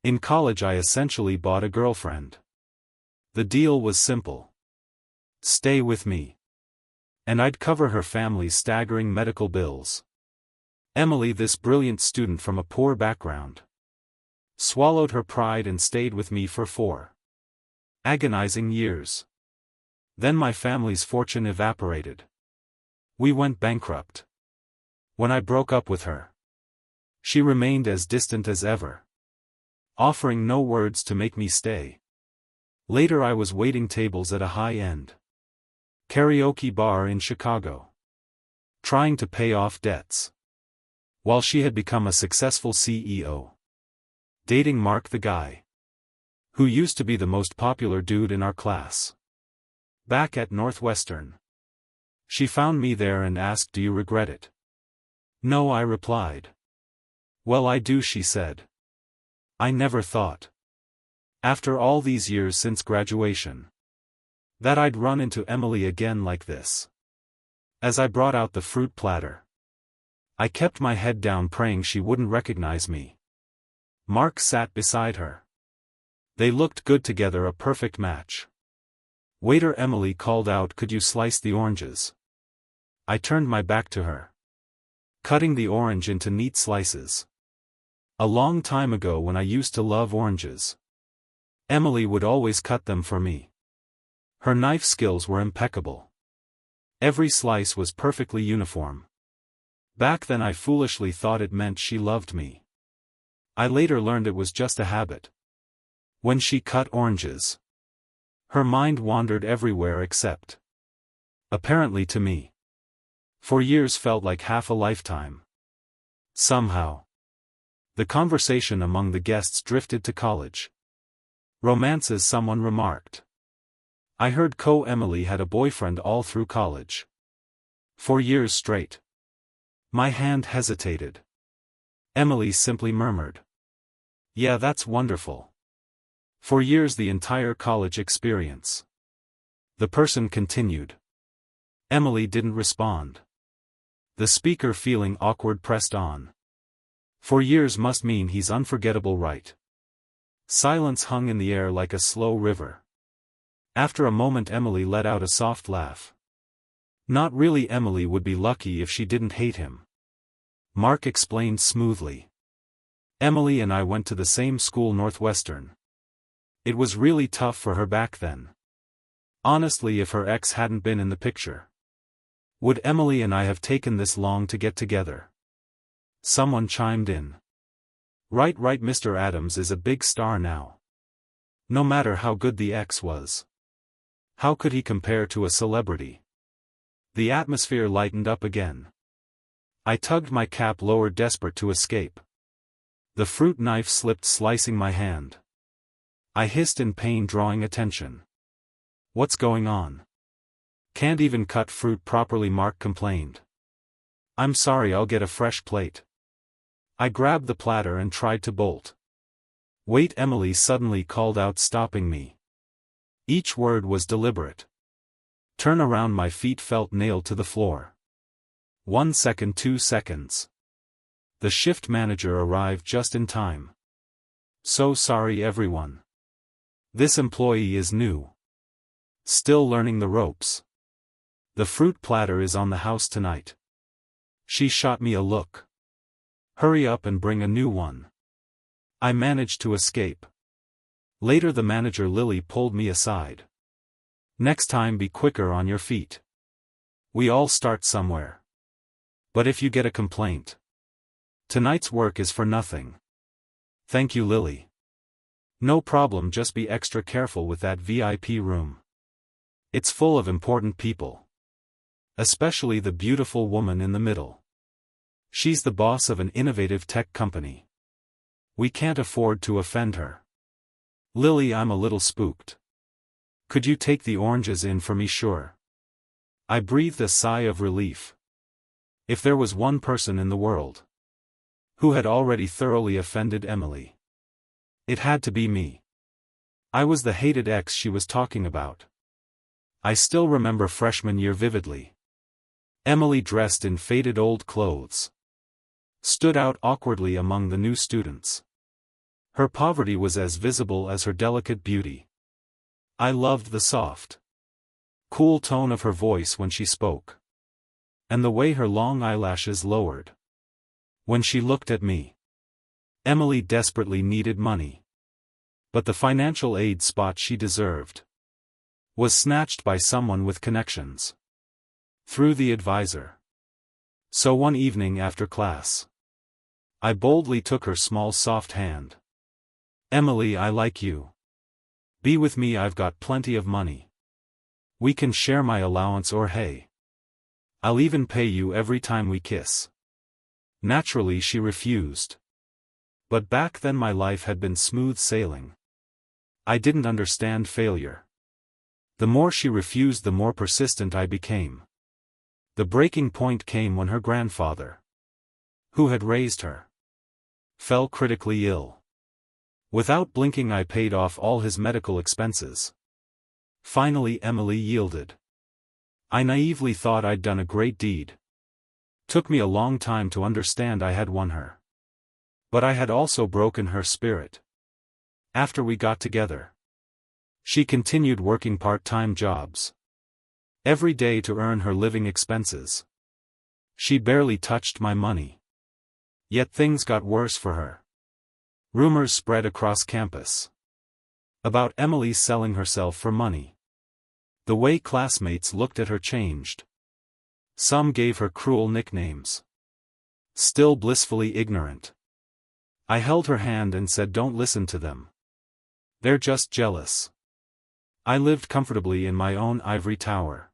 In college I essentially bought a girlfriend. The deal was simple. Stay with me. And I'd cover her family's staggering medical bills. Emily, this brilliant student from a poor background, swallowed her pride and stayed with me for 4 agonizing years. Then my family's fortune evaporated. We went bankrupt. When I broke up with her, she remained as distant as ever, offering no words to make me stay. Later I was waiting tables at a high-end karaoke bar in Chicago, trying to pay off debts, while she had become a successful CEO, dating Mark, the guy who used to be the most popular dude in our class. Back at Northwestern, she found me there and asked, "Do you regret it?" "No," I replied. "Well, I do," she said. I never thought, after all these years since graduation, that I'd run into Emily again like this. As I brought out the fruit platter, I kept my head down, praying she wouldn't recognize me. Mark sat beside her. They looked good together, a perfect match. "Waiter," Emily called out, "could you slice the oranges?" I turned my back to her, cutting the orange into neat slices. A long time ago, when I used to love oranges, Emily would always cut them for me. Her knife skills were impeccable. Every slice was perfectly uniform. Back then I foolishly thought it meant she loved me. I later learned it was just a habit. When she cut oranges, her mind wandered everywhere except, apparently to me. 4 years felt like half a lifetime. Somehow, the conversation among the guests drifted to college romances, someone remarked. I heard Emily had a boyfriend all through college. 4 years straight. My hand hesitated. Emily simply murmured, "Yeah, that's wonderful. 4 years, the entire college experience." The person continued. Emily didn't respond. The speaker, feeling awkward, pressed on. 4 years must mean he's unforgettable, right? Silence hung in the air like a slow river. After a moment Emily let out a soft laugh. Not really, Emily would be lucky if she didn't hate him. Mark explained smoothly. Emily and I went to the same school, Northwestern. It was really tough for her back then. Honestly, if her ex hadn't been in the picture, would Emily and I have taken this long to get together? Someone chimed in. Right, Mr. Adams is a big star now. No matter how good the ex was, how could he compare to a celebrity? The atmosphere lightened up again. I tugged my cap lower, desperate to escape. The fruit knife slipped, slicing my hand. I hissed in pain, drawing attention. "What's going on? Can't even cut fruit properly," Mark complained. "I'm sorry, I'll get a fresh plate." I grabbed the platter and tried to bolt. "Wait," Emily suddenly called out, stopping me. Each word was deliberate. "Turn around." My feet felt nailed to the floor. 1 second, 2 seconds. The shift manager arrived just in time. "So sorry, everyone. This employee is new. Still learning the ropes. The fruit platter is on the house tonight." She shot me a look. "Hurry up and bring a new one." I managed to escape. Later the manager, Lily, pulled me aside. "Next time be quicker on your feet. We all start somewhere. But if you get a complaint, tonight's work is for nothing." "Thank you, Lily." "No problem, just be extra careful with that VIP room. It's full of important people. Especially the beautiful woman in the middle. She's the boss of an innovative tech company. We can't afford to offend her." "Lily, I'm a little spooked. Could you take the oranges in for me?" "Sure." I breathed a sigh of relief. If there was one person in the world who had already thoroughly offended Emily, it had to be me. I was the hated ex she was talking about. I still remember freshman year vividly. Emily, dressed in faded old clothes, stood out awkwardly among the new students. Her poverty was as visible as her delicate beauty. I loved the soft, cool tone of her voice when she spoke. And the way her long eyelashes lowered when she looked at me. Emily desperately needed money. But the financial aid spot she deserved was snatched by someone with connections. Through the advisor. So one evening after class, I boldly took her small soft hand. Emily, I like you. Be with me, I've got plenty of money. We can share my allowance, or hey, I'll even pay you every time we kiss. Naturally she refused. But back then my life had been smooth sailing. I didn't understand failure. The more she refused, the more persistent I became. The breaking point came when her grandfather, who had raised her, fell critically ill. Without blinking I paid off all his medical expenses. Finally Emily yielded. I naively thought I'd done a great deed. Took me a long time to understand I had won her. But I had also broken her spirit. After we got together, she continued working part-time jobs every day to earn her living expenses. She barely touched my money. Yet things got worse for her. Rumors spread across campus about Emily selling herself for money. The way classmates looked at her changed. Some gave her cruel nicknames. Still blissfully ignorant, I held her hand and said, don't listen to them. They're just jealous. I lived comfortably in my own ivory tower,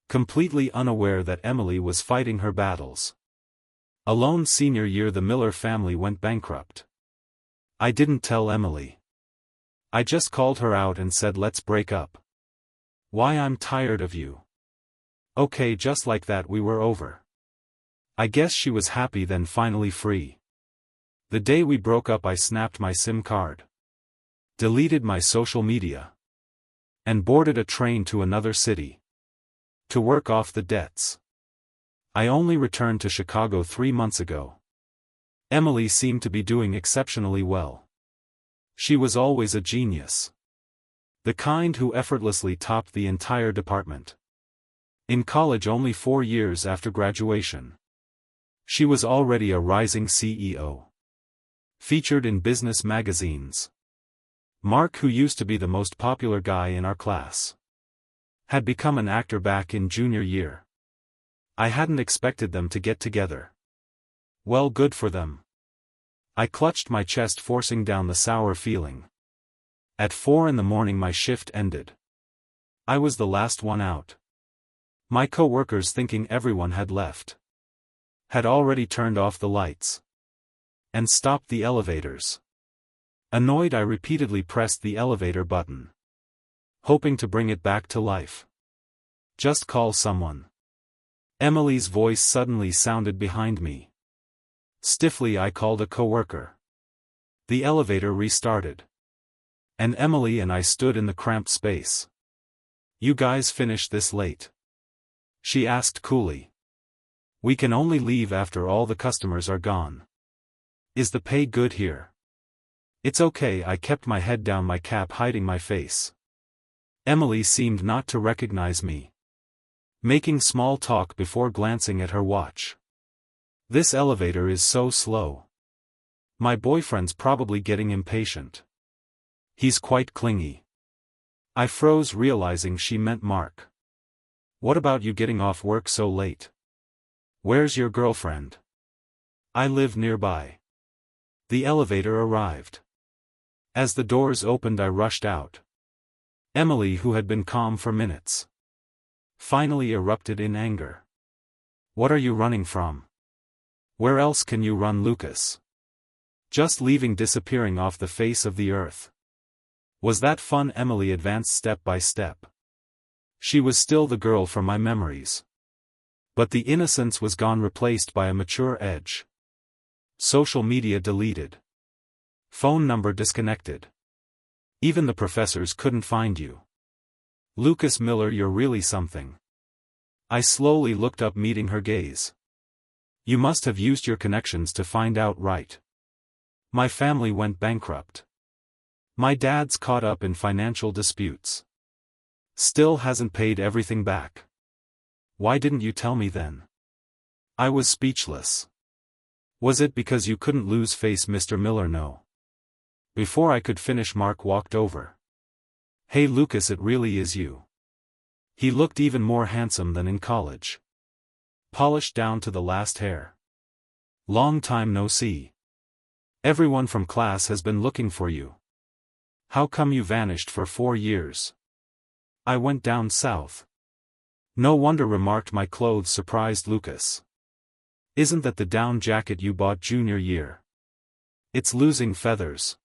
completely unaware that Emily was fighting her battles. Alone. Senior year the Miller family went bankrupt. I didn't tell Emily. I just called her out and said, let's break up. Why, I'm tired of you. Okay, just like that we were over. I guess she was happy then, finally free. The day we broke up I snapped my SIM card, deleted my social media, and boarded a train to another city to work off the debts. I only returned to Chicago 3 months ago. Emily seemed to be doing exceptionally well. She was always a genius. The kind who effortlessly topped the entire department. In college, only 4 years after graduation, she was already a rising CEO. Featured in business magazines. Mark, who used to be the most popular guy in our class, had become an actor back in junior year. I hadn't expected them to get together. Well, good for them. I clutched my chest, forcing down the sour feeling. At 4 in the morning my shift ended. I was the last one out. My co-workers, thinking everyone had left, had already turned off the lights and stopped the elevators. Annoyed, I repeatedly pressed the elevator button, hoping to bring it back to life. Just call someone. Emily's voice suddenly sounded behind me. Stiffly I called a coworker. The elevator restarted, and Emily and I stood in the cramped space. You guys finished this late? She asked coolly. We can only leave after all the customers are gone. Is the pay good here? It's okay, I kept my head down, my cap hiding my face. Emily seemed not to recognize me, making small talk before glancing at her watch. This elevator is so slow. My boyfriend's probably getting impatient. He's quite clingy. I froze, realizing she meant Mark. What about you getting off work so late? Where's your girlfriend? I live nearby. The elevator arrived. As the doors opened I rushed out. Emily, who had been calm for minutes, finally erupted in anger. What are you running from? Where else can you run, Lucas? Just leaving, disappearing off the face of the earth. Was that fun? Emily advanced step by step. She was still the girl from my memories. But the innocence was gone, replaced by a mature edge. Social media deleted. Phone number disconnected. Even the professors couldn't find you. Lucas Miller, you're really something. I slowly looked up, meeting her gaze. You must have used your connections to find out, right? My family went bankrupt. My dad's caught up in financial disputes. Still hasn't paid everything back. Why didn't you tell me then? I was speechless. Was it because you couldn't lose face, Mr. Miller? No. Before I could finish, Mark walked over. Hey Lucas, it really is you. He looked even more handsome than in college. Polished down to the last hair. Long time no see. Everyone from class has been looking for you. How come you vanished for 4 years? I went down south. No wonder, remarked my clothes, surprised Lucas. Isn't that the down jacket you bought junior year? It's losing feathers.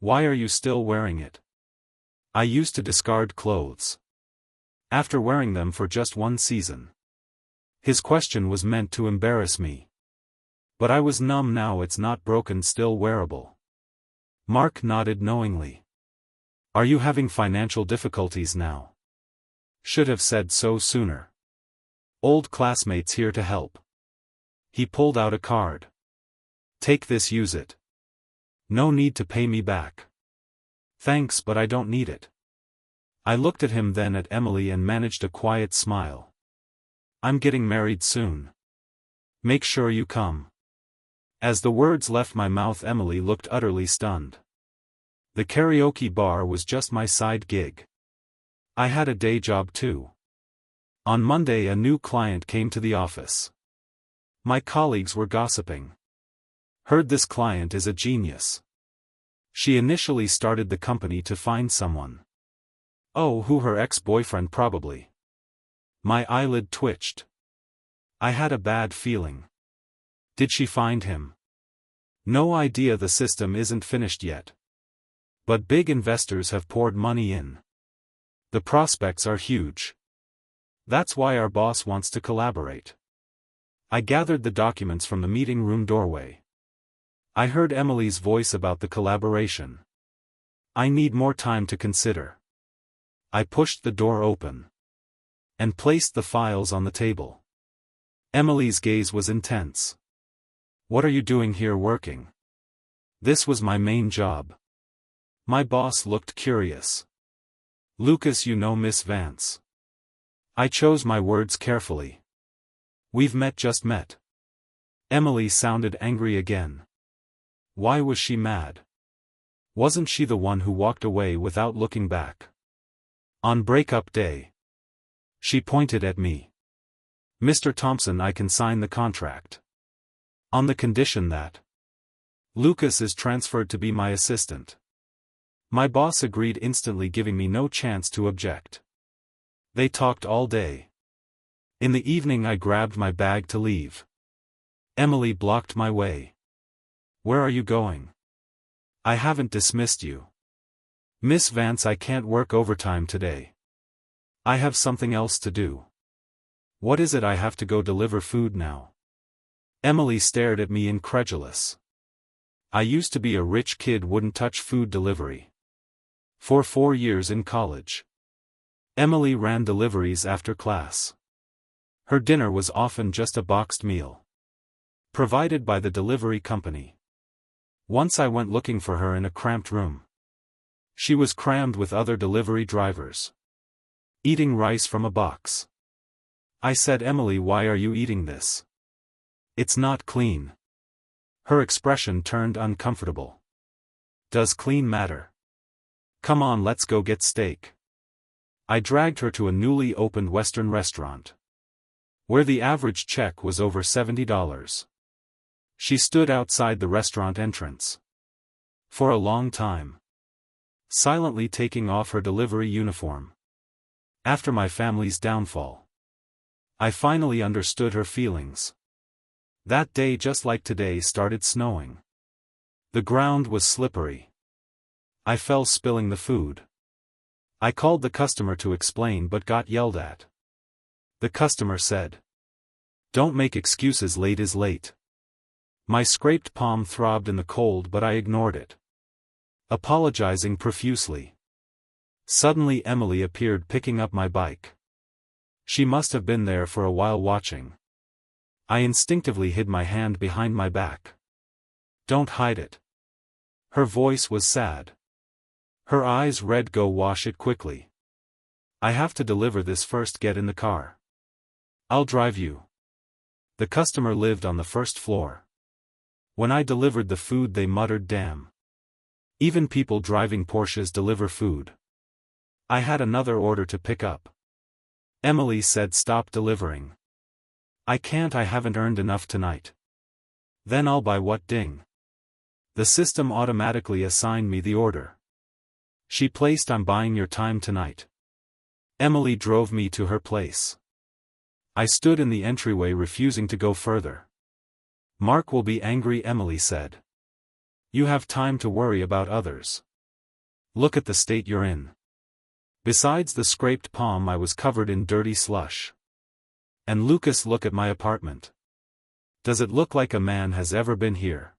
Why are you still wearing it? I used to discard clothes. After wearing them for just 1 season. His question was meant to embarrass me. But I was numb now. It's not broken, still wearable. Mark nodded knowingly. Are you having financial difficulties now? Should have said so sooner. Old classmates here to help. He pulled out a card. Take this, use it. No need to pay me back. Thanks, but I don't need it. I looked at him, then at Emily, and managed a quiet smile. I'm getting married soon. Make sure you come. As the words left my mouth, Emily looked utterly stunned. The karaoke bar was just my side gig. I had a day job too. On Monday, a new client came to the office. My colleagues were gossiping. Heard this client is a genius. She initially started the company to find someone. Oh, who? Her ex-boyfriend probably. My eyelid twitched. I had a bad feeling. Did she find him? No idea, the system isn't finished yet. But big investors have poured money in. The prospects are huge. That's why our boss wants to collaborate. I gathered the documents from the meeting room doorway. I heard Emily's voice about the collaboration. I need more time to consider. I pushed the door open and placed the files on the table. Emily's gaze was intense. What are you doing here working? This was my main job. My boss looked curious. Lucas, you know Miss Vance. I chose my words carefully. We've just met. Emily sounded angry again. Why was she mad? Wasn't she the one who walked away without looking back? On breakup day. She pointed at me. Mr. Thompson, I can sign the contract. On the condition that Lucas is transferred to be my assistant. My boss agreed instantly, giving me no chance to object. They talked all day. In the evening, I grabbed my bag to leave. Emily blocked my way. Where are you going? I haven't dismissed you. Miss Vance, I can't work overtime today. I have something else to do. What is it? I have to go deliver food now. Emily stared at me incredulous. I used to be a rich kid, wouldn't touch food delivery. For 4 years in college. Emily ran deliveries after class. Her dinner was often just a boxed meal. Provided by the delivery company. Once I went looking for her in a cramped room. She was crammed with other delivery drivers. Eating rice from a box. I said, Emily, why are you eating this? It's not clean. Her expression turned uncomfortable. Does clean matter? Come on, let's go get steak. I dragged her to a newly opened Western restaurant, where the average check was over $70. She stood outside the restaurant entrance. For a long time. Silently taking off her delivery uniform. After my family's downfall. I finally understood her feelings. That day, just like today, started snowing. The ground was slippery. I fell, spilling the food. I called the customer to explain but got yelled at. The customer said, "Don't make excuses, late is late." My scraped palm throbbed in the cold, but I ignored it. Apologizing profusely. Suddenly Emily appeared, picking up my bike. She must have been there for a while watching. I instinctively hid my hand behind my back. Don't hide it. Her voice was sad. Her eyes read, "Go wash it quickly. I have to deliver this first, get in the car. I'll drive you." The customer lived on the first floor. When I delivered the food they muttered, "Damn. Even people driving Porsches deliver food." I had another order to pick up. Emily said, "Stop delivering. I can't, I haven't earned enough tonight." "Then I'll buy what, ding?" The system automatically assigned me the order. She placed, "I'm buying your time tonight." Emily drove me to her place. I stood in the entryway refusing to go further. "Mark will be angry," Emily said. "You have time to worry about others. Look at the state you're in." Besides the scraped palm, I was covered in dirty slush. "And Lucas, look at my apartment. Does it look like a man has ever been here?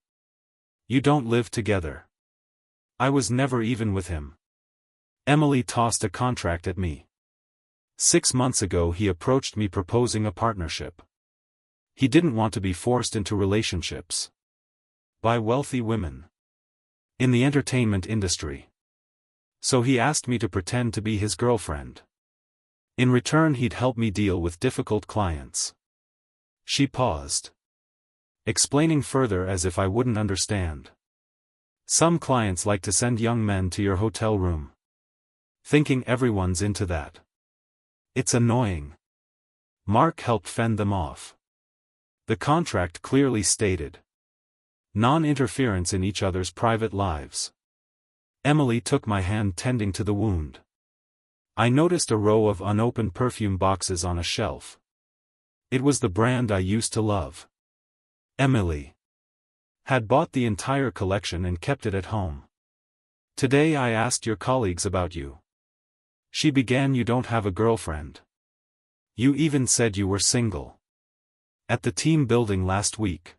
You don't live together. I was never even with him." Emily tossed a contract at me. 6 months ago he approached me proposing a partnership. He didn't want to be forced into relationships by wealthy women in the entertainment industry. So he asked me to pretend to be his girlfriend. In return he'd help me deal with difficult clients. She paused, explaining further as if I wouldn't understand. "Some clients like to send young men to your hotel room, thinking everyone's into that. It's annoying." Mark helped fend them off. The contract clearly stated non-interference in each other's private lives. Emily took my hand, tending to the wound. I noticed a row of unopened perfume boxes on a shelf. It was the brand I used to love. Emily had bought the entire collection and kept it at home. "Today I asked your colleagues about you," she began. "You don't have a girlfriend. You even said you were single at the team building last week.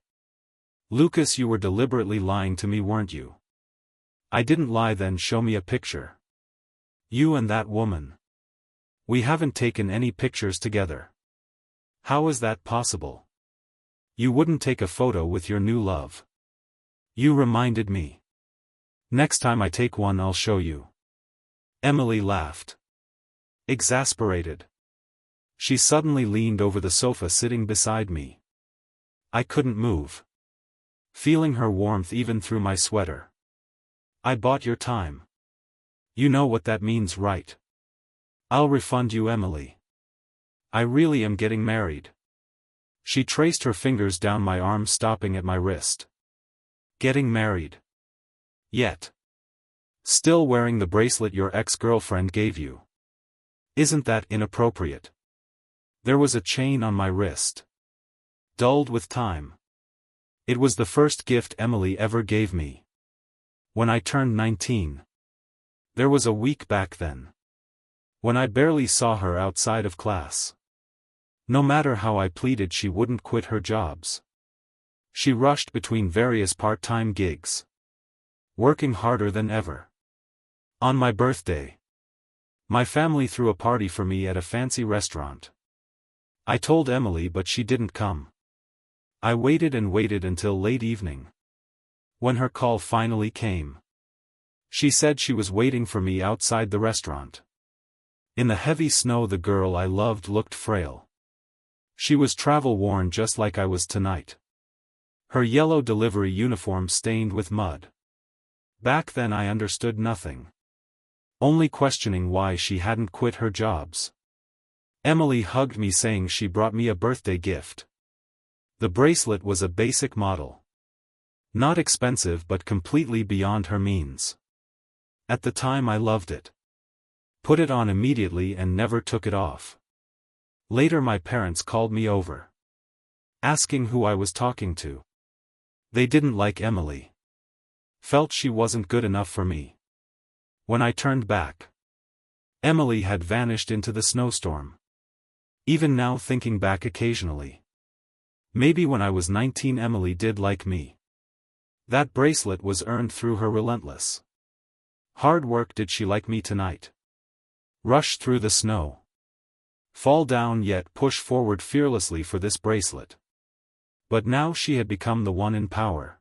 Lucas, you were deliberately lying to me, weren't you?" "I didn't lie." "Then show me a picture. You and that woman. We haven't taken any pictures together." "How is that possible? You wouldn't take a photo with your new love." "You reminded me. Next time I take one I'll show you." Emily laughed, exasperated. She suddenly leaned over the sofa sitting beside me. I couldn't move, feeling her warmth even through my sweater. "I bought your time. You know what that means, right? I'll refund you, Emily. I really am getting married." She traced her fingers down my arm, stopping at my wrist. "Getting married? Yet? Still wearing the bracelet your ex-girlfriend gave you? Isn't that inappropriate?" There was a chain on my wrist, dulled with time. It was the first gift Emily ever gave me when I turned 19. There was a week back then when I barely saw her outside of class. No matter how I pleaded, she wouldn't quit her jobs. She rushed between various part-time gigs, working harder than ever. On my birthday, my family threw a party for me at a fancy restaurant. I told Emily, but she didn't come. I waited and waited until late evening. When her call finally came, she said she was waiting for me outside the restaurant. In the heavy snow, the girl I loved looked frail. She was travel-worn, just like I was tonight. Her yellow delivery uniform stained with mud. Back then I understood nothing, only questioning why she hadn't quit her jobs. Emily hugged me, saying she brought me a birthday gift. The bracelet was a basic model. Not expensive, but completely beyond her means. At the time I loved it. Put it on immediately and never took it off. Later my parents called me over, asking who I was talking to. They didn't like Emily. Felt she wasn't good enough for me. When I turned back, Emily had vanished into the snowstorm. Even now, thinking back occasionally, maybe when I was 19 Emily did like me. That bracelet was earned through her relentless hard work. Did she like me tonight? Rush through the snow, fall down, yet push forward fearlessly for this bracelet. But now she had become the one in power.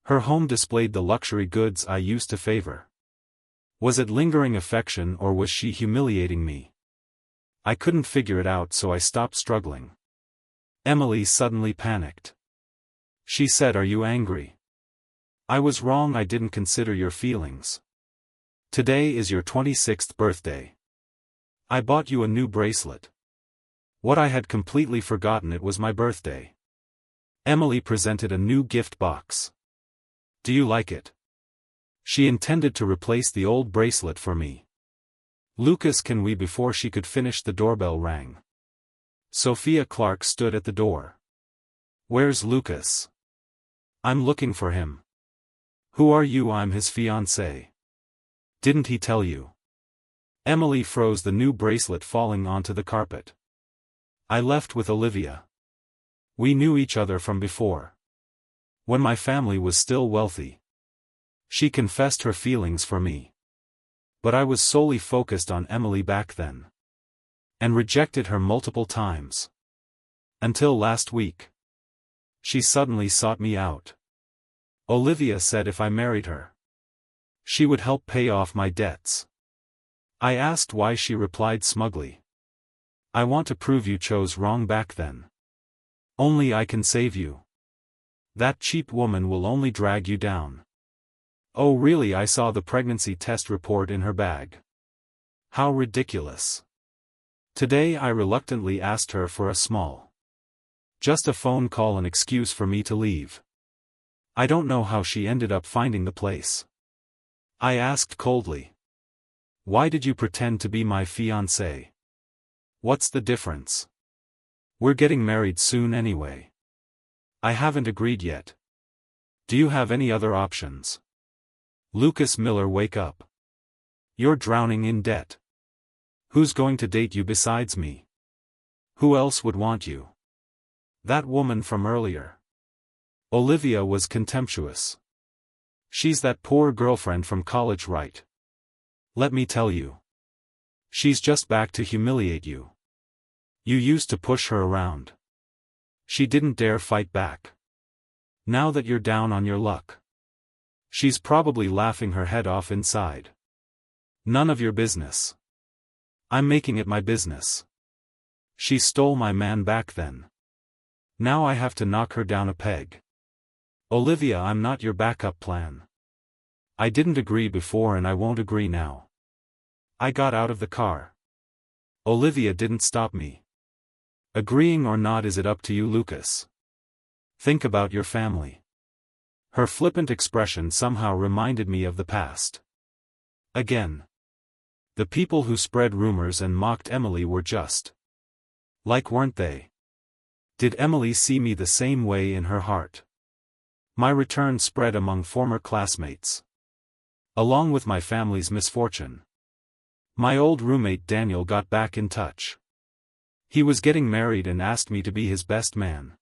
Her home displayed the luxury goods I used to favor. Was it lingering affection or was she humiliating me? I couldn't figure it out, so I stopped struggling. Emily suddenly panicked. She said, "Are you angry?" I was wrong, I didn't consider your feelings. Today is your 26th birthday. I bought you a new bracelet. What I had completely forgotten, it was my birthday. Emily presented a new gift box. Do you like it? She intended to replace the old bracelet for me. Lucas, can we? Before she could finish, the doorbell rang. Sophia Clark stood at the door. Where's Lucas? I'm looking for him. Who are you? I'm his fiancée. Didn't he tell you? Emily froze, the new bracelet falling onto the carpet. I left with Olivia. We knew each other from before. When my family was still wealthy. She confessed her feelings for me. But I was solely focused on Emily back then. And rejected her multiple times. Until last week. She suddenly sought me out. Olivia said if I married her, she would help pay off my debts. I asked why. She replied smugly, I want to prove you chose wrong back then. Only I can save you. That cheap woman will only drag you down. Oh really? I saw the pregnancy test report in her bag. How ridiculous. Today I reluctantly asked her for just a phone call, an excuse for me to leave. I don't know how she ended up finding the place. I asked coldly. Why did you pretend to be my fiancé? What's the difference? We're getting married soon anyway. I haven't agreed yet. Do you have any other options? Lucas Miller, wake up. You're drowning in debt. Who's going to date you besides me? Who else would want you? That woman from earlier. Olivia was contemptuous. She's that poor girlfriend from college, right? Let me tell you. She's just back to humiliate you. You used to push her around. She didn't dare fight back. Now that you're down on your luck, she's probably laughing her head off inside. None of your business. I'm making it my business. She stole my man back then. Now I have to knock her down a peg. Olivia, I'm not your backup plan. I didn't agree before and I won't agree now. I got out of the car. Olivia didn't stop me. Agreeing or not, is it up to you, Lucas? Think about your family. Her flippant expression somehow reminded me of the past. Again. The people who spread rumors and mocked Emily were just like, weren't they? Did Emily see me the same way in her heart? My return spread among former classmates. Along with my family's misfortune. My old roommate Daniel got back in touch. He was getting married and asked me to be his best man.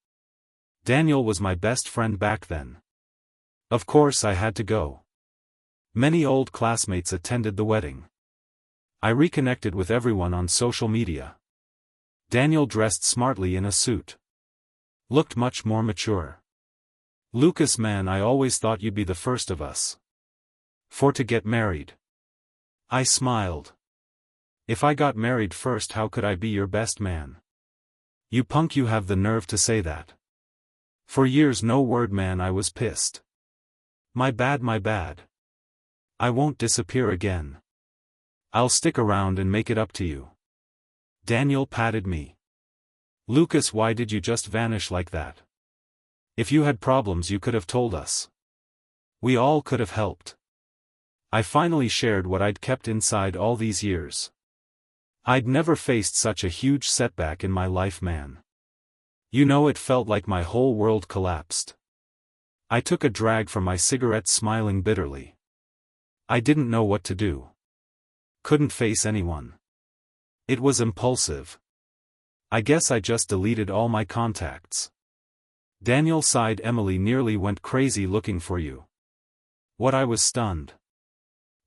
Daniel was my best friend back then. Of course I had to go. Many old classmates attended the wedding. I reconnected with everyone on social media. Daniel dressed smartly in a suit. Looked much more mature. Lucas, man, I always thought you'd be the first of us to get married. I smiled. If I got married first, how could I be your best man? You punk, you have the nerve to say that. For years, no word, man, I was pissed. My bad, my bad. I won't disappear again. I'll stick around and make it up to you. Daniel patted me. Lucas, why did you just vanish like that? If you had problems, you could have told us. We all could have helped. I finally shared what I'd kept inside all these years. I'd never faced such a huge setback in my life, man. You know, it felt like my whole world collapsed. I took a drag from my cigarette, smiling bitterly. I didn't know what to do. Couldn't face anyone. It was impulsive. I guess I just deleted all my contacts. Daniel sighed. Emily nearly went crazy looking for you. What? I was stunned.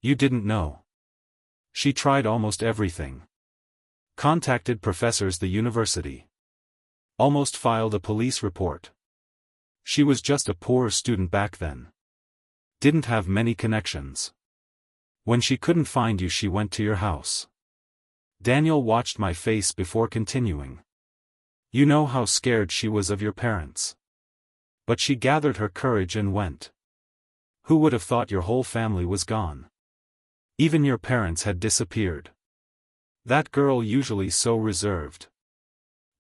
You didn't know. She tried almost everything. Contacted professors, the university. Almost filed a police report. She was just a poor student back then. Didn't have many connections. When she couldn't find you, she went to your house. Daniel watched my face before continuing. You know how scared she was of your parents. But she gathered her courage and went. Who would have thought your whole family was gone? Even your parents had disappeared. That girl, usually so reserved.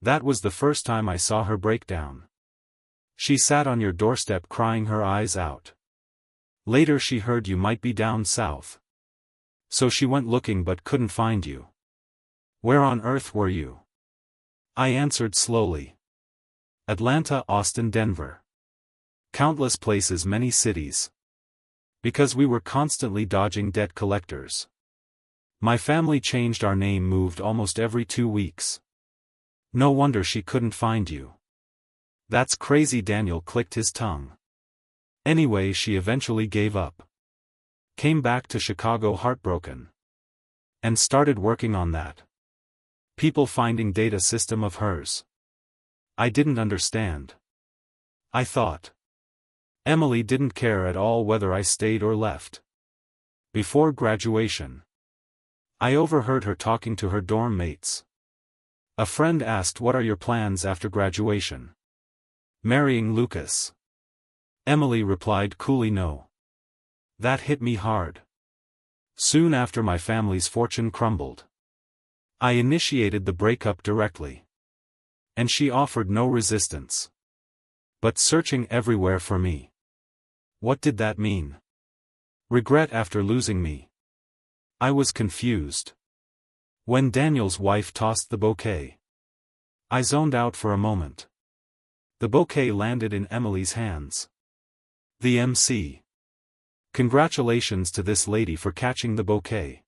That was the first time I saw her break down. She sat on your doorstep crying her eyes out. Later she heard you might be down south. So she went looking but couldn't find you. Where on earth were you? I answered slowly. Atlanta, Austin, Denver. Countless places, many cities. Because we were constantly dodging debt collectors. My family changed our name, moved almost every 2 weeks. No wonder she couldn't find you. That's crazy. Daniel clicked his tongue. Anyway, she eventually gave up. Came back to Chicago heartbroken. And started working on that people finding data system of hers. I didn't understand. I thought Emily didn't care at all whether I stayed or left. Before graduation, I overheard her talking to her dorm mates. A friend asked, "What are your plans after graduation?" "Marrying Lucas." Emily replied coolly, "No." That hit me hard. Soon after, my family's fortune crumbled. I initiated the breakup directly. And she offered no resistance. But searching everywhere for me. What did that mean? Regret after losing me? I was confused. When Daniel's wife tossed the bouquet, I zoned out for a moment. The bouquet landed in Emily's hands. The MC. Congratulations to this lady for catching the bouquet.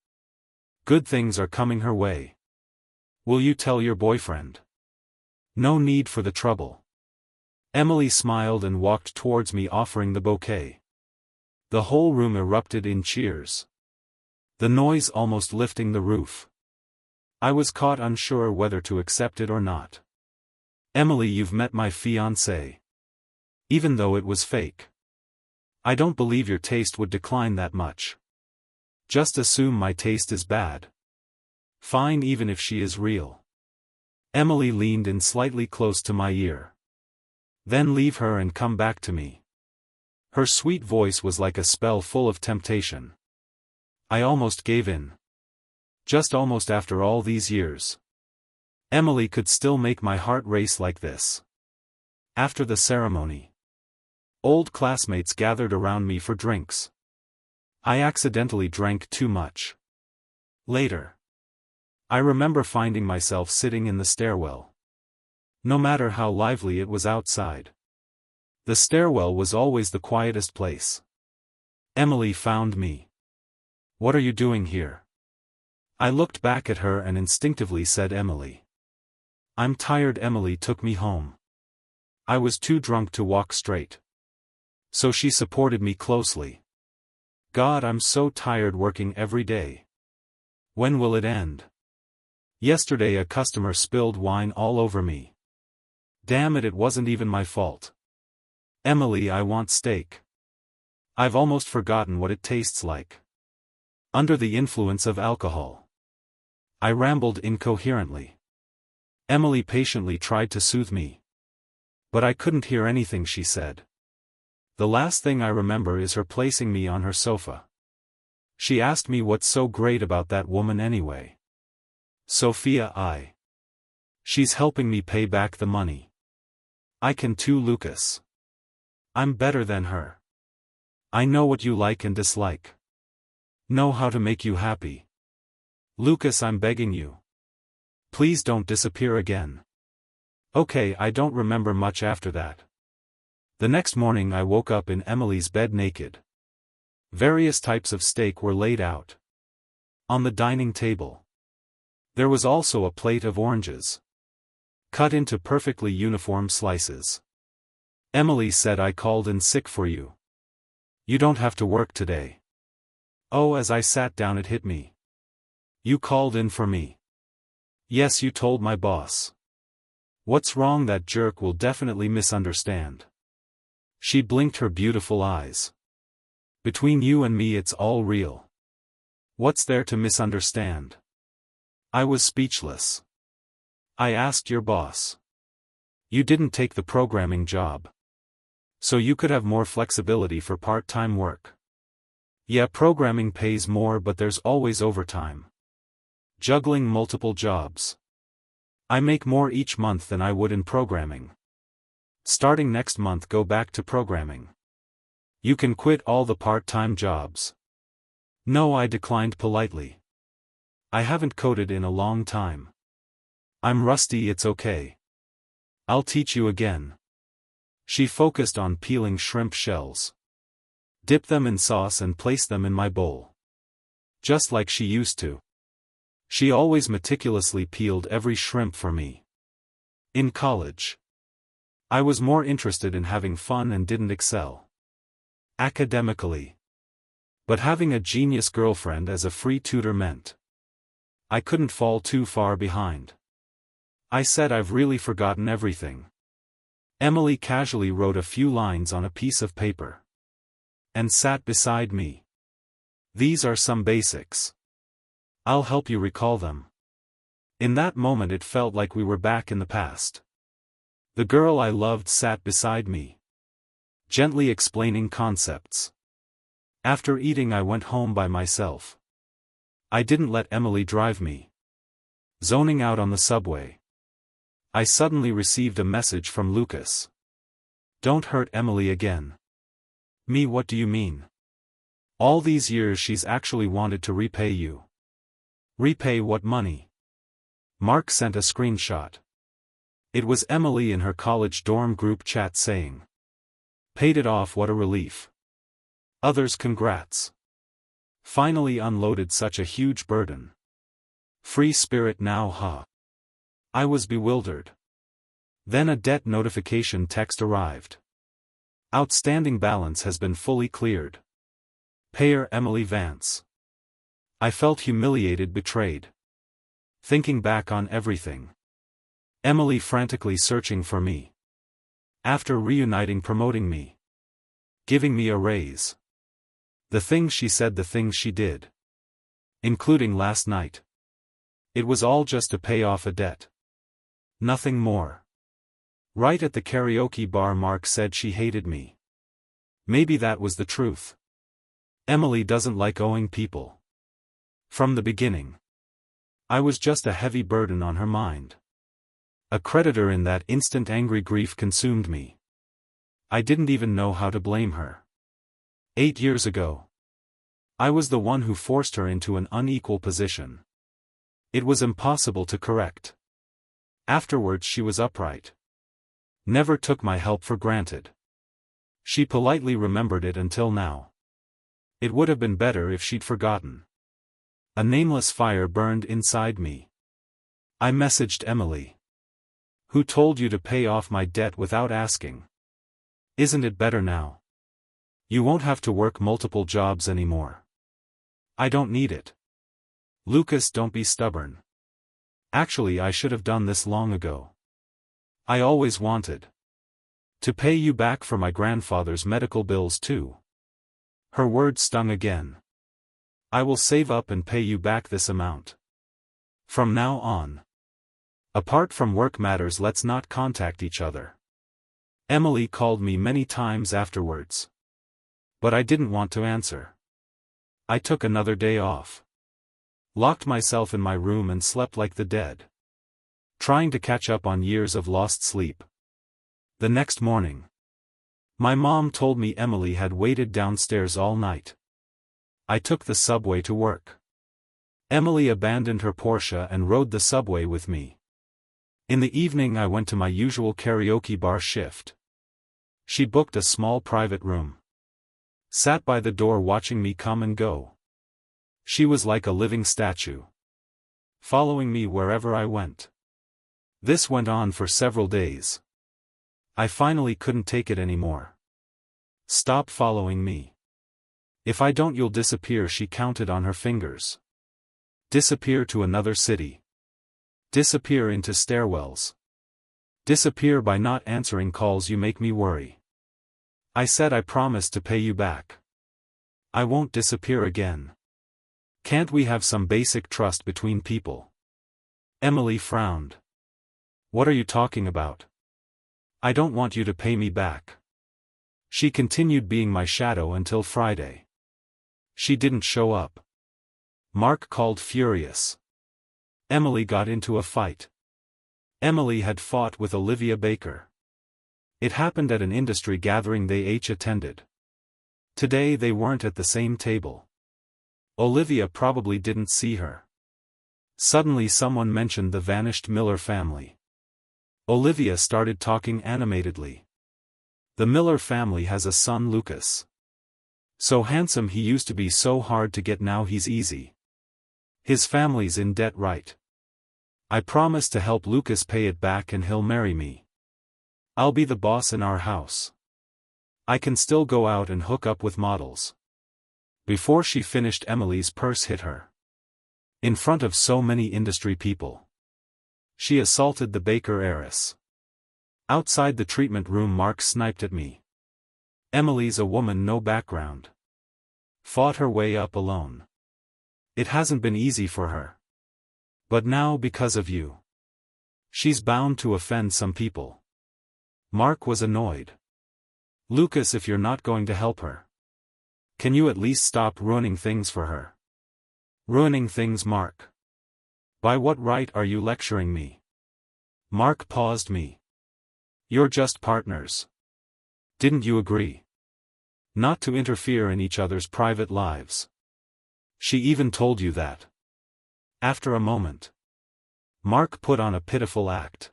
Good things are coming her way. Will you tell your boyfriend? No need for the trouble. Emily smiled and walked towards me, offering the bouquet. The whole room erupted in cheers. The noise almost lifting the roof. I was caught unsure whether to accept it or not. Emily, you've met my fiancé. Even though it was fake. I don't believe your taste would decline that much. Just assume my taste is bad. Fine, even if she is real. Emily leaned in slightly close to my ear. Then leave her and come back to me. Her sweet voice was like a spell full of temptation. I almost gave in. Just almost, after all these years. Emily could still make my heart race like this. After the ceremony, old classmates gathered around me for drinks. I accidentally drank too much. Later, I remember finding myself sitting in the stairwell. No matter how lively it was outside, the stairwell was always the quietest place. Emily found me. What are you doing here? I looked back at her and instinctively said Emily. I'm tired. Emily took me home. I was too drunk to walk straight. So she supported me closely. God, I'm so tired working every day. When will it end? Yesterday a customer spilled wine all over me. Damn it, it wasn't even my fault. Emily, I want steak. I've almost forgotten what it tastes like. Under the influence of alcohol. I rambled incoherently. Emily patiently tried to soothe me. But I couldn't hear anything she said. The last thing I remember is her placing me on her sofa. She asked me what's so great about that woman anyway. Sophia, she's helping me pay back the money. I can too, Lucas. I'm better than her. I know what you like and dislike. Know how to make you happy. Lucas, I'm begging you. Please don't disappear again. Okay, I don't remember much after that. The next morning I woke up in Emily's bed naked. Various types of steak were laid out on the dining table. There was also a plate of oranges, cut into perfectly uniform slices. Emily said, I called in sick for you. You don't have to work today. Oh, as I sat down it hit me. You called in for me. Yes, you told my boss. What's wrong? That jerk will definitely misunderstand. She blinked her beautiful eyes. Between you and me it's all real. What's there to misunderstand? I was speechless. I asked your boss. You didn't take the programming job. So you could have more flexibility for part-time work. Yeah, programming pays more, but there's always overtime. Juggling multiple jobs. I make more each month than I would in programming. Starting next month, go back to programming. You can quit all the part-time jobs. No, I declined politely. I haven't coded in a long time. I'm rusty, it's okay. I'll teach you again. She focused on peeling shrimp shells. Dip them in sauce and place them in my bowl. Just like she used to. She always meticulously peeled every shrimp for me. In college, I was more interested in having fun and didn't excel academically. But having a genius girlfriend as a free tutor meant I couldn't fall too far behind. I said, I've really forgotten everything. Emily casually wrote a few lines on a piece of paper and sat beside me. These are some basics. I'll help you recall them. In that moment it felt like we were back in the past. The girl I loved sat beside me, gently explaining concepts. After eating I went home by myself. I didn't let Emily drive me. Zoning out on the subway, I suddenly received a message from Lucas. Don't hurt Emily again. Me, what do you mean? All these years she's actually wanted to repay you. Repay what money? Mark sent a screenshot. It was Emily in her college dorm group chat saying, paid it off, what a relief. Others, congrats. Finally unloaded such a huge burden. Free spirit now, huh? I was bewildered. Then a debt notification text arrived. Outstanding balance has been fully cleared. Payer Emily Vance. I felt humiliated, betrayed. Thinking back on everything. Emily frantically searching for me. After reuniting, promoting me. Giving me a raise. The things she said, the things she did. Including last night. It was all just to pay off a debt. Nothing more. Right at the karaoke bar, Mark said she hated me. Maybe that was the truth. Emily doesn't like owing people. From the beginning. I was just a heavy burden on her mind. A creditor. In that instant angry grief consumed me. I didn't even know how to blame her. 8 years ago. I was the one who forced her into an unequal position. It was impossible to correct. Afterwards she was upright. Never took my help for granted. She politely remembered it until now. It would have been better if she'd forgotten. A nameless fire burned inside me. I messaged Emily. Who told you to pay off my debt without asking? Isn't it better now? You won't have to work multiple jobs anymore. I don't need it. Lucas, don't be stubborn. Actually, I should have done this long ago. I always wanted to pay you back for my grandfather's medical bills too. Her words stung again. I will save up and pay you back this amount. From now on. Apart from work matters, let's not contact each other. Emily called me many times afterwards. But I didn't want to answer. I took another day off. Locked myself in my room and slept like the dead. Trying to catch up on years of lost sleep. The next morning. My mom told me Emily had waited downstairs all night. I took the subway to work. Emily abandoned her Porsche and rode the subway with me. In the evening I went to my usual karaoke bar shift. She booked a small private room. Sat by the door watching me come and go. She was like a living statue. Following me wherever I went. This went on for several days. I finally couldn't take it anymore. Stop following me. If I don't, you'll disappear, she counted on her fingers. Disappear to another city. Disappear into stairwells. Disappear by not answering calls, you make me worry. I said I promised to pay you back. I won't disappear again. Can't we have some basic trust between people? Emily frowned. What are you talking about? I don't want you to pay me back. She continued being my shadow until Friday. She didn't show up. Mark called furious. Emily got into a fight. Emily had fought with Olivia Baker. It happened at an industry gathering they each attended. Today they weren't at the same table. Olivia probably didn't see her. Suddenly someone mentioned the vanished Miller family. Olivia started talking animatedly. The Miller family has a son, Lucas. So handsome, he used to be so hard to get, now he's easy. His family's in debt, right? I promised to help Lucas pay it back and he'll marry me. I'll be the boss in our house. I can still go out and hook up with models. Before she finished, Emily's purse hit her. In front of so many industry people. She assaulted the Baker heiress. Outside the treatment room, Mark sniped at me. Emily's a woman, no background. Fought her way up alone. It hasn't been easy for her. But now, because of you, she's bound to offend some people. Mark was annoyed. Lucas, if you're not going to help her, can you at least stop ruining things for her? Ruining things, Mark? By what right are you lecturing me? Mark paused me. You're just partners. Didn't you agree? Not to interfere in each other's private lives. She even told you that. After a moment, Mark put on a pitiful act.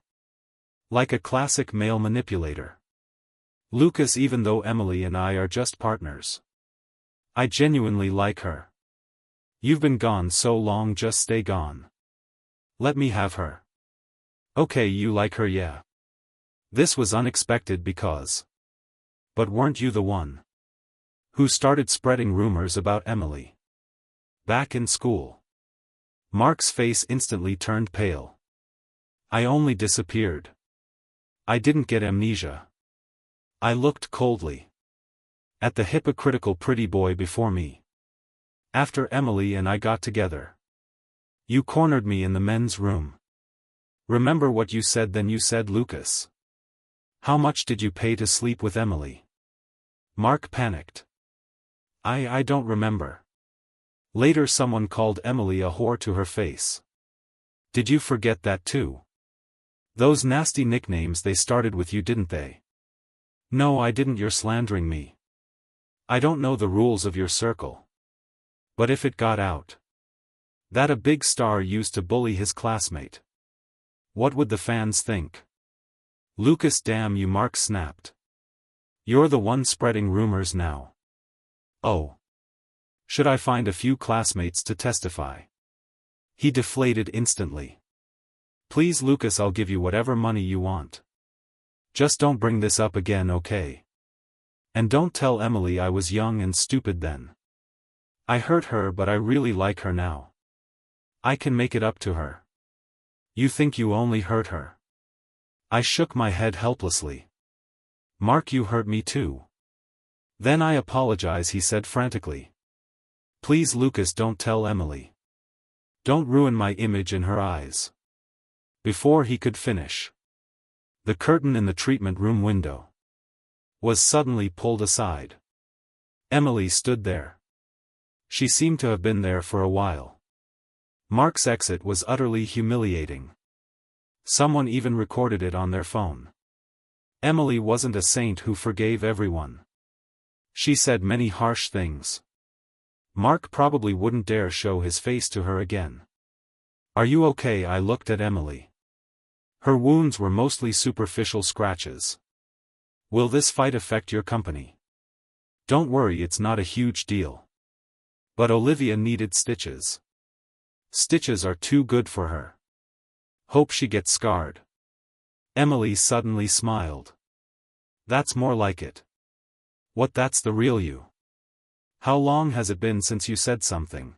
Like a classic male manipulator. Lucas, even though Emily and I are just partners, I genuinely like her. You've been gone so long, just stay gone. Let me have her. Okay, you like her, yeah. This was unexpected because. But weren't you the one who started spreading rumors about Emily? Back in school. Mark's face instantly turned pale. I only disappeared. I didn't get amnesia. I looked coldly at the hypocritical pretty boy before me. After Emily and I got together, you cornered me in the men's room. Remember what you said then? You said, Lucas, how much did you pay to sleep with Emily? Mark panicked. I don't remember. Later someone called Emily a whore to her face. Did you forget that too? Those nasty nicknames they started with you, didn't they? No, I didn't. You're slandering me. I don't know the rules of your circle. But if it got out that a big star used to bully his classmate, what would the fans think? Lucas, damn you, Mark snapped. You're the one spreading rumors now. Oh. Should I find a few classmates to testify? He deflated instantly. Please, Lucas, I'll give you whatever money you want. Just don't bring this up again, okay? And don't tell Emily I was young and stupid then. I hurt her, but I really like her now. I can make it up to her. You think you only hurt her? I shook my head helplessly. Mark, you hurt me too. Then I apologize, he said frantically. Please, Lucas, don't tell Emily. Don't ruin my image in her eyes. Before he could finish, the curtain in the treatment room window was suddenly pulled aside. Emily stood there. She seemed to have been there for a while. Mark's exit was utterly humiliating. Someone even recorded it on their phone. Emily wasn't a saint who forgave everyone. She said many harsh things. Mark probably wouldn't dare show his face to her again. Are you okay? I looked at Emily. Her wounds were mostly superficial scratches. Will this fight affect your company? Don't worry, it's not a huge deal. But Olivia needed stitches. Stitches are too good for her. Hope she gets scarred. Emily suddenly smiled. That's more like it. What, that's the real you? How long has it been since you said something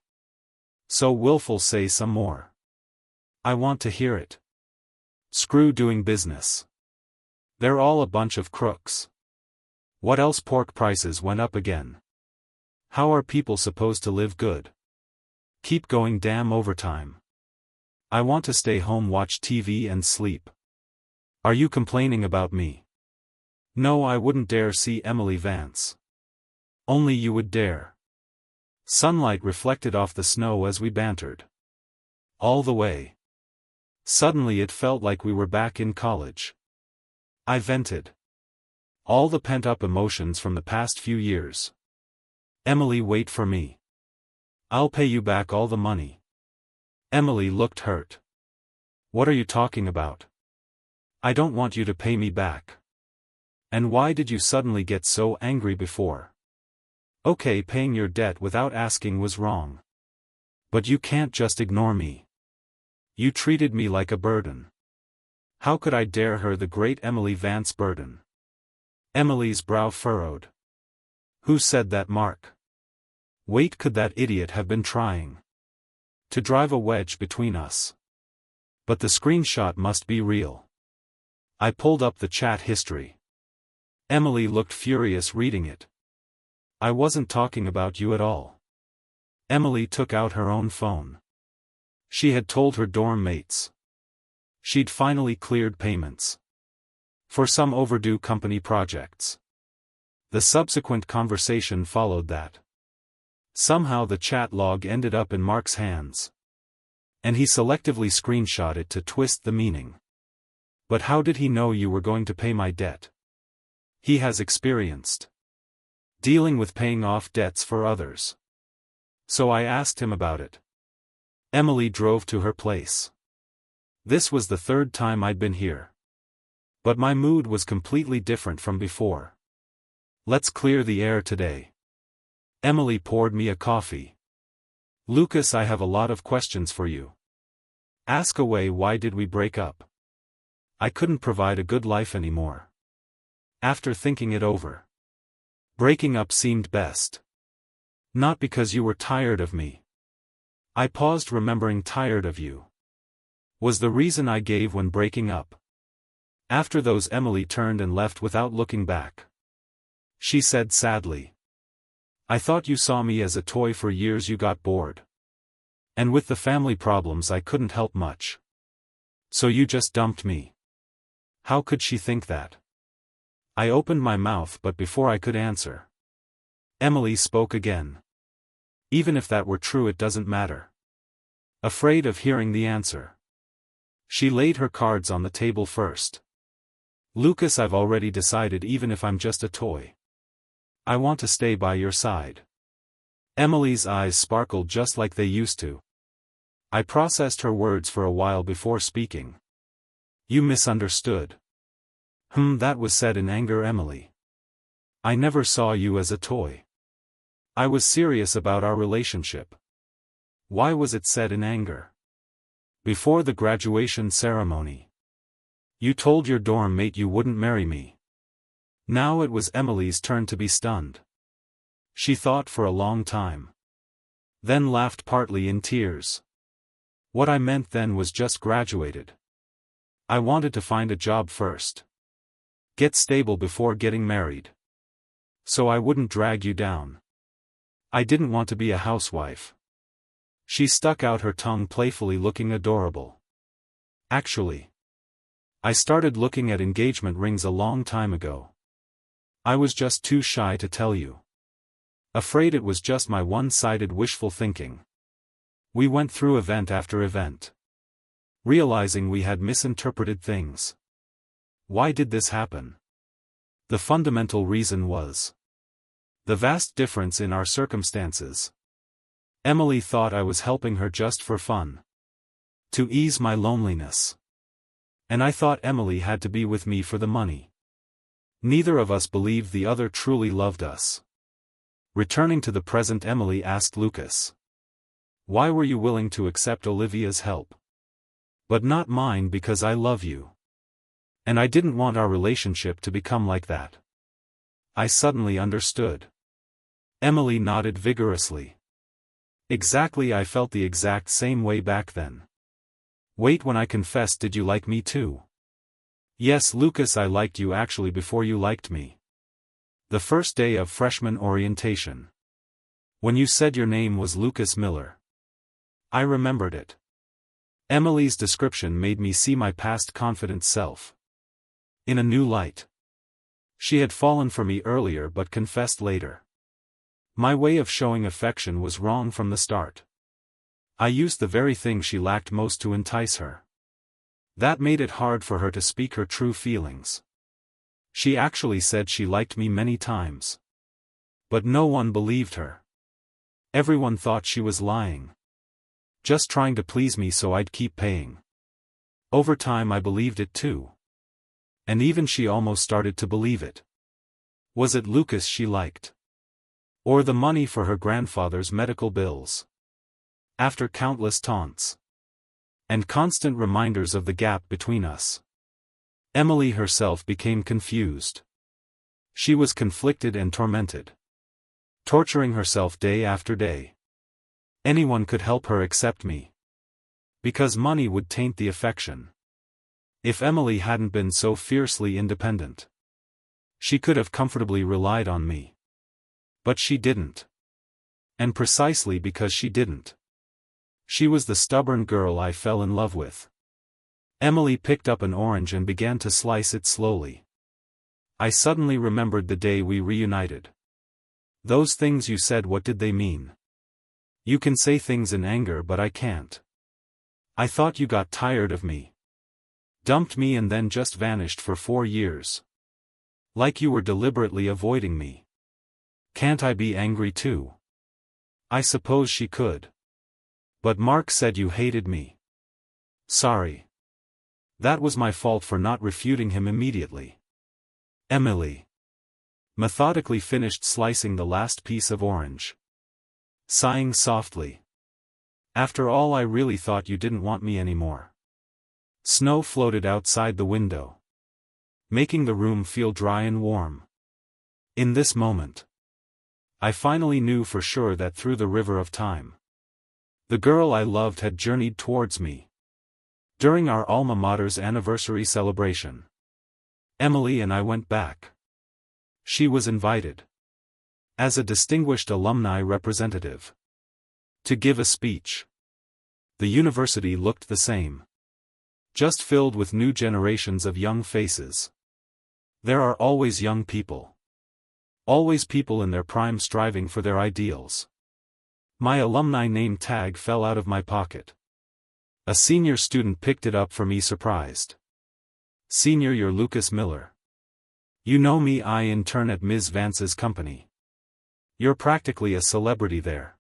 so willful? Say some more. I want to hear it. Screw doing business. They're all a bunch of crooks. What else? Pork prices went up again. How are people supposed to live good? Keep going damn overtime. I want to stay home, watch TV and sleep. Are you complaining about me? No, I wouldn't dare see Emily Vance. Only you would dare. Sunlight reflected off the snow as we bantered. All the way. Suddenly it felt like we were back in college. I vented all the pent-up emotions from the past few years. Emily, wait for me. I'll pay you back all the money. Emily looked hurt. What are you talking about? I don't want you to pay me back. And why did you suddenly get so angry before? Okay, paying your debt without asking was wrong. But you can't just ignore me. You treated me like a burden. How could I dare her, the great Emily Vance burden? Emily's brow furrowed. Who said that, Mark? Wait, could that idiot have been trying to drive a wedge between us? But the screenshot must be real. I pulled up the chat history. Emily looked furious reading it. I wasn't talking about you at all. Emily took out her own phone. She had told her dorm mates she'd finally cleared payments for some overdue company projects. The subsequent conversation followed that. Somehow the chat log ended up in Mark's hands, and he selectively screenshot it to twist the meaning. But how did he know you were going to pay my debt? He has experienced dealing with paying off debts for others. So I asked him about it. Emily drove to her place. This was the third time I'd been here. But my mood was completely different from before. Let's clear the air today. Emily poured me a coffee. Lucas, I have a lot of questions for you. Ask away. Why did we break up? I couldn't provide a good life anymore. After thinking it over, breaking up seemed best. Not because you were tired of me. I paused, remembering tired of you was the reason I gave when breaking up. After those, Emily turned and left without looking back. She said sadly, I thought you saw me as a toy for years. You got bored. And with the family problems I couldn't help much. So you just dumped me. How could she think that? I opened my mouth, but before I could answer, Emily spoke again. Even if that were true, it doesn't matter. Afraid of hearing the answer, she laid her cards on the table first. Lucas, I've already decided, even if I'm just a toy, I want to stay by your side. Emily's eyes sparkled just like they used to. I processed her words for a while before speaking. You misunderstood. That was said in anger, Emily. I never saw you as a toy. I was serious about our relationship. Why was it said in anger? Before the graduation ceremony, you told your dorm mate you wouldn't marry me. Now it was Emily's turn to be stunned. She thought for a long time, then laughed, partly in tears. What I meant then was just graduated. I wanted to find a job first. Get stable before getting married. So I wouldn't drag you down. I didn't want to be a housewife. She stuck out her tongue playfully, looking adorable. Actually, I started looking at engagement rings a long time ago. I was just too shy to tell you. Afraid it was just my one-sided wishful thinking. We went through event after event, realizing we had misinterpreted things. Why did this happen? The fundamental reason was the vast difference in our circumstances. Emily thought I was helping her just for fun, to ease my loneliness. And I thought Emily had to be with me for the money. Neither of us believed the other truly loved us. Returning to the present, Emily asked Lucas, why were you willing to accept Olivia's help, but not mine? Because I love you. And I didn't want our relationship to become like that. I suddenly understood. Emily nodded vigorously. Exactly, I felt the exact same way back then. Wait, when I confessed, did you like me too? Yes, Lucas, I liked you actually before you liked me. The first day of freshman orientation. When you said your name was Lucas Miller. I remembered it. Emily's description made me see my past confident self in a new light. She had fallen for me earlier but confessed later. My way of showing affection was wrong from the start. I used the very thing she lacked most to entice her. That made it hard for her to speak her true feelings. She actually said she liked me many times. But no one believed her. Everyone thought she was lying. Just trying to please me so I'd keep paying. Over time I believed it too. And even she almost started to believe it. Was it Lucas she liked? Or the money for her grandfather's medical bills? After countless taunts and constant reminders of the gap between us, Emily herself became confused. She was conflicted and tormented, torturing herself day after day. Anyone could help her accept me, because money would taint the affection. If Emily hadn't been so fiercely independent, she could have comfortably relied on me. But she didn't. And precisely because she didn't, she was the stubborn girl I fell in love with. Emily picked up an orange and began to slice it slowly. I suddenly remembered the day we reunited. Those things you said, what did they mean? You can say things in anger, but I can't. I thought you got tired of me. Dumped me and then just vanished for 4 years. Like you were deliberately avoiding me. Can't I be angry too? I suppose she could. But Mark said you hated me. Sorry. That was my fault for not refuting him immediately. Emily methodically finished slicing the last piece of orange, sighing softly. After all, I really thought you didn't want me anymore. Snow floated outside the window, making the room feel dry and warm. In this moment, I finally knew for sure that through the river of time, the girl I loved had journeyed towards me. During our alma mater's anniversary celebration, Emily and I went back. She was invited, as a distinguished alumni representative, to give a speech. The university looked the same, just filled with new generations of young faces. There are always young people. Always people in their prime striving for their ideals. My alumni name tag fell out of my pocket. A senior student picked it up for me, surprised. Senior, you're Lucas Miller. You know me, I intern at Ms. Vance's company. You're practically a celebrity there.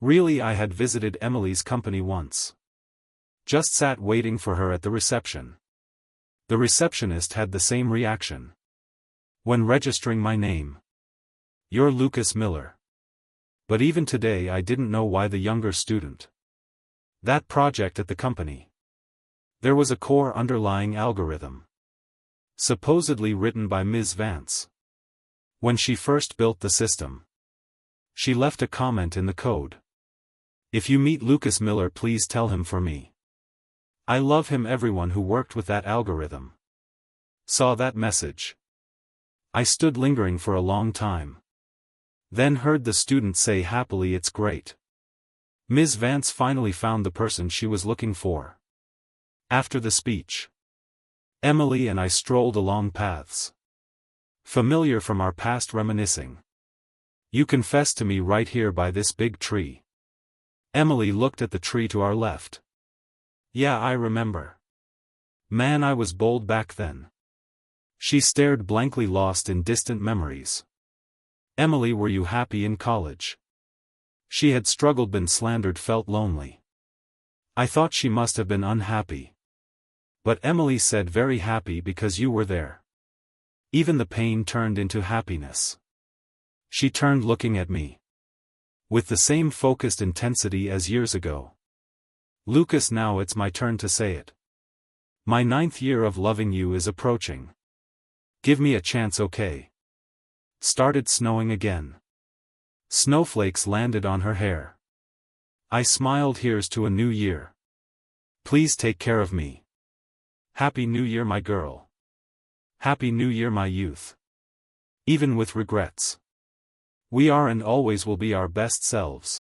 Really, I had visited Emily's company once. Just sat waiting for her at the reception. The receptionist had the same reaction when registering my name. You're Lucas Miller. But even today I didn't know why the younger student. That project at the company. There was a core underlying algorithm, supposedly written by Ms. Vance. When she first built the system, she left a comment in the code. If you meet Lucas Miller, please tell him for me. I love him. Everyone who worked with that algorithm saw that message. I stood lingering for a long time. Then heard the student say happily, it's great. Ms. Vance finally found the person she was looking for. After the speech, Emily and I strolled along paths familiar from our past reminiscing. You confessed to me right here by this big tree. Emily looked at the tree to our left. Yeah, I remember. Man, I was bold back then. She stared blankly, lost in distant memories. Emily, were you happy in college? She had struggled, been slandered, felt lonely. I thought she must have been unhappy. But Emily said, very happy because you were there. Even the pain turned into happiness. She turned, looking at me with the same focused intensity as years ago. Lucas, now it's my turn to say it. My 9th year of loving you is approaching. Give me a chance, okay? Started snowing again. Snowflakes landed on her hair. I smiled. Here's to a new year. Please take care of me. Happy New Year, my girl. Happy New Year, my youth. Even with regrets, We are and always will be our best selves.